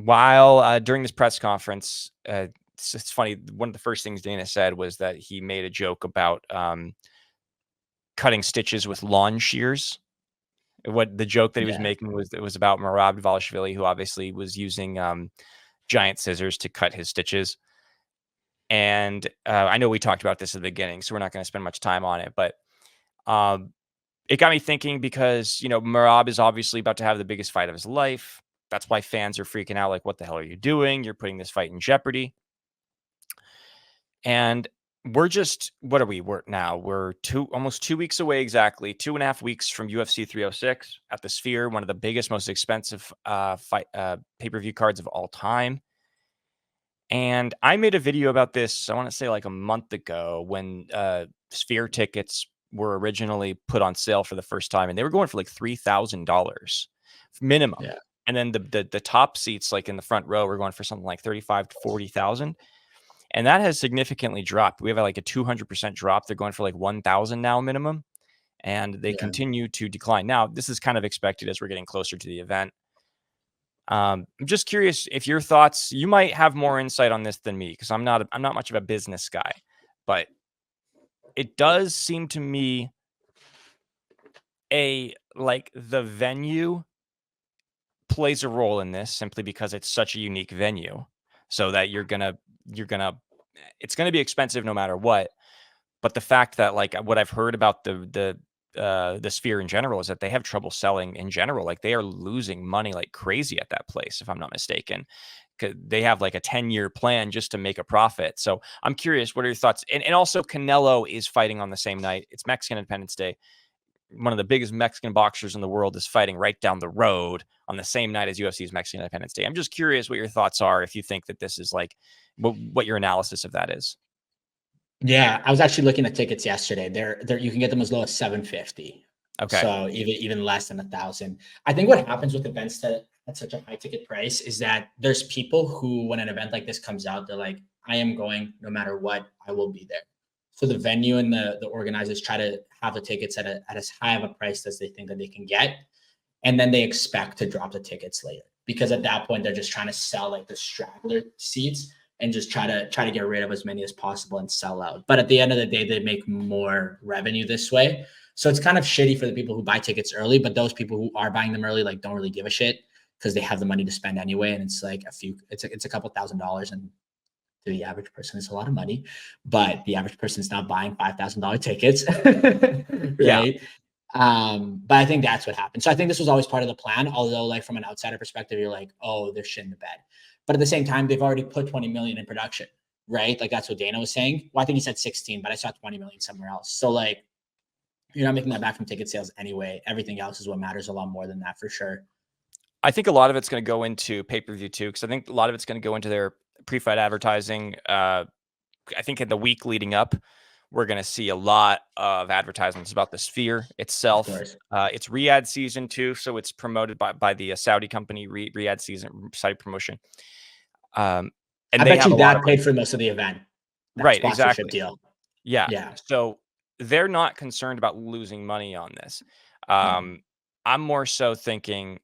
while during this press conference, it's funny. One of the first things Dana said was that he made a joke about cutting stitches with lawn shears. What the joke that he was making was it was about Merab Dvalishvili, who obviously was using giant scissors to cut his stitches. And I know we talked about this at the beginning, so we're not going to spend much time on it. But it got me thinking because, Merab is obviously about to have the biggest fight of his life. That's why fans are freaking out. Like, what the hell are you doing? You're putting this fight in jeopardy. And we're what are we? We're almost 2 weeks away exactly. 2.5 weeks from UFC 306 at the Sphere, one of the biggest, most expensive pay-per-view cards of all time. And I made a video about this, I want to say like a month ago when Sphere tickets were originally put on sale for the first time, and they were going for like $3,000 minimum. Yeah. And then the top seats, like in the front row, were going for something like 35 to 40,000. And that has significantly dropped. We have like a 200% drop. They're going for like 1,000 now minimum, and they continue to decline. Now, this is kind of expected as we're getting closer to the event. I'm just curious if your thoughts, you might have more insight on this than me, because I'm not much of a business guy, but it does seem to me like the venue plays a role in this simply because it's such a unique venue, so that it's gonna be expensive no matter what. But the fact that, like, what I've heard about the Sphere in general is that they have trouble selling in general. Like, they are losing money like crazy at that place, if I'm not mistaken. They have like a 10-year plan just to make a profit. So I'm curious, what are your thoughts? And also, Canelo is fighting on the same night. It's Mexican Independence Day. One of the biggest Mexican boxers in the world is fighting right down the road on the same night as UFC's Mexican Independence Day. I'm just curious what your thoughts are, if you think that this is like, what your analysis of that is. Yeah, I was actually looking at tickets yesterday. You can get them as low as $750. Okay. So even less than 1,000. I think what happens with events that at such a high ticket price is that there's people who, when an event like this comes out, they're like, I am going no matter what, I will be there. So the venue and the organizers try to have the tickets at as high of a price as they think that they can get. And then they expect to drop the tickets later, because at that point, they're just trying to sell like the straggler seats and just try to get rid of as many as possible and sell out. But at the end of the day, they make more revenue this way. So it's kind of shitty for the people who buy tickets early, but those people who are buying them early, like, don't really give a shit because they have the money to spend anyway. And it's like it's a couple $1,000s, and to the average person, it's a lot of money, but the average person is not buying $5,000 tickets. Right. Yeah. But I think that's what happened. So I think this was always part of the plan, although, like, from an outsider perspective, you're like, oh, they're shit in the bed. But at the same time, they've already put 20 million in production, right? Like, that's what Dana was saying. Well, I think he said 16, but I saw 20 million somewhere else. So, like, you're not making that back from ticket sales anyway. Everything else is what matters a lot more than that, for sure. I think a lot of it's going to go into pay-per-view too, because I think a lot of it's going to go into their pre-fight advertising. I think in the week leading up, we're going to see a lot of advertisements about the Sphere itself. It's Riyadh season too, so it's promoted by the Saudi company, Riyadh season, Saudi promotion. And I bet you that paid for most of the event. Right, exactly. Deal. Yeah. So they're not concerned about losing money on this. I'm more so thinking,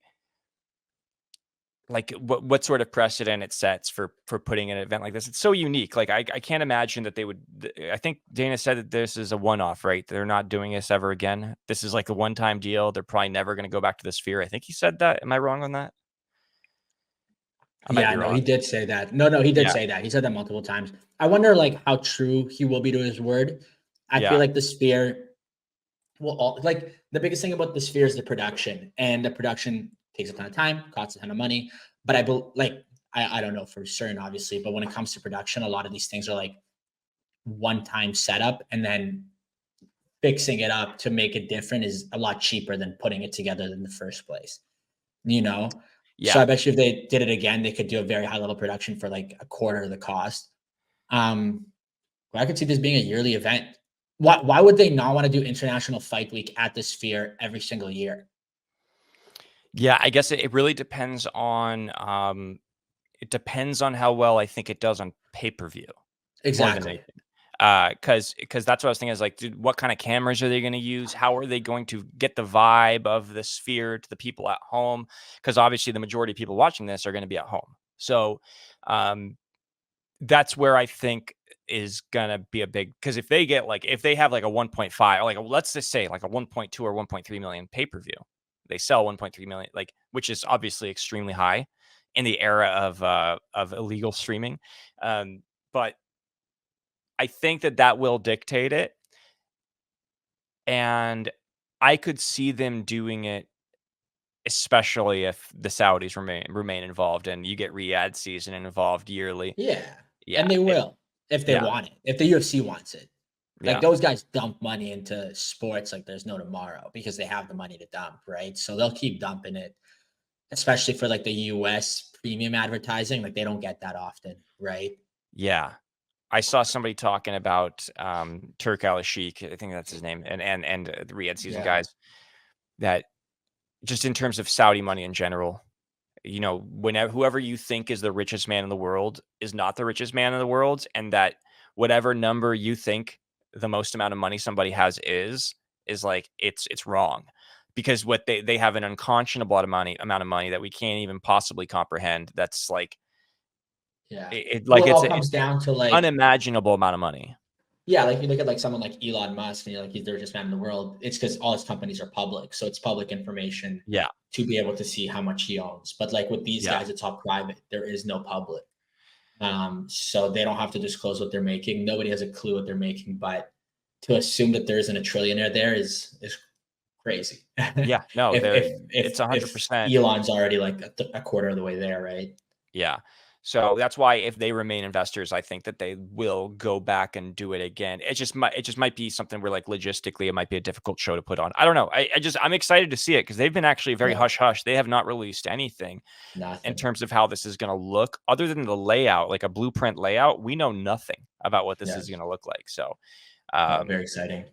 like, what sort of precedent it sets for putting an event like this. It's so unique. Like, I can't imagine that they would. I think Dana said that this is a one-off, right? They're not doing this ever again. This is like a one-time deal. They're probably never going to go back to the Sphere. I think he said that. Am I wrong on that? Yeah, no, he did say that. No, he did say that. He said that multiple times. I wonder, like, how true he will be to his word. I feel like the Sphere will like, the biggest thing about the Sphere is the production, and the production takes a ton of time, costs a ton of money. But I don't know for certain, obviously, but when it comes to production, a lot of these things are like one-time setup, and then fixing it up to make it different is a lot cheaper than putting it together in the first place. Yeah. So I bet you if they did it again, they could do a very high level production for like a quarter of the cost. I could see this being a yearly event. Why would they not want to do International Fight Week at the Sphere every single year? Yeah, I guess it really depends on how well I think it does on pay-per-view. Exactly. Because that's what I was thinking, is like, dude, what kind of cameras are they going to use? How are they going to get the vibe of the Sphere to the people at home? Because obviously the majority of people watching this are going to be at home. So that's where I think is gonna be a big, because if they get like, if they have like a 1.5, like let's just say like a 1.2 or 1.3 million pay-per-view, they sell 1.3 million, like, which is obviously extremely high in the era of illegal streaming. But I think that that will dictate it, and I could see them doing it, especially if the Saudis remain involved and you get Riyadh season involved yearly. Yeah, Yeah, and they will if they yeah, want it. If the UFC wants it. Like yeah, those guys dump money into sports like there's no tomorrow because they have the money to dump, right? So they'll keep dumping it, especially for like the US premium advertising. Like they don't get that often, right? yeah. I saw somebody talking about Turk Al Sheikh, I think that's his name, and the Riyadh season Yeah. guys, that just in terms of Saudi money in general, whenever whoever you think is the richest man in the world is not the richest man in the world, and that whatever number you think the most amount of money somebody has is like it's wrong, because what they have an unconscionable amount of money that we can't even possibly comprehend. That's like Yeah. it Well, like it it's all it's comes down to like, unimaginable amount of money. yeah, like you look at like someone like Elon Musk and you're like, he's the richest man in the world. It's because all his companies are public. So it's public information Yeah, to be able to see how much he owns. But like with these yeah, guys, it's all private. There is no public. So they don't have to disclose what they're making. Nobody has a clue what they're making. But to assume that there isn't a trillionaire there is crazy. if yeah. No, it's if 100%. Elon's already like a quarter of the way there, right? Yeah. So that's why if they remain investors, I think that they will go back and do it again. It just might be something where like logistically it might be a difficult show to put on. I don't know. I'm excited to see it because they've been actually very Yeah, hush hush. They have not released anything in nothing. terms of how this is going to look other than the layout, like a blueprint layout. We know nothing about what this Yeah, is going to look like. So no, very um exciting.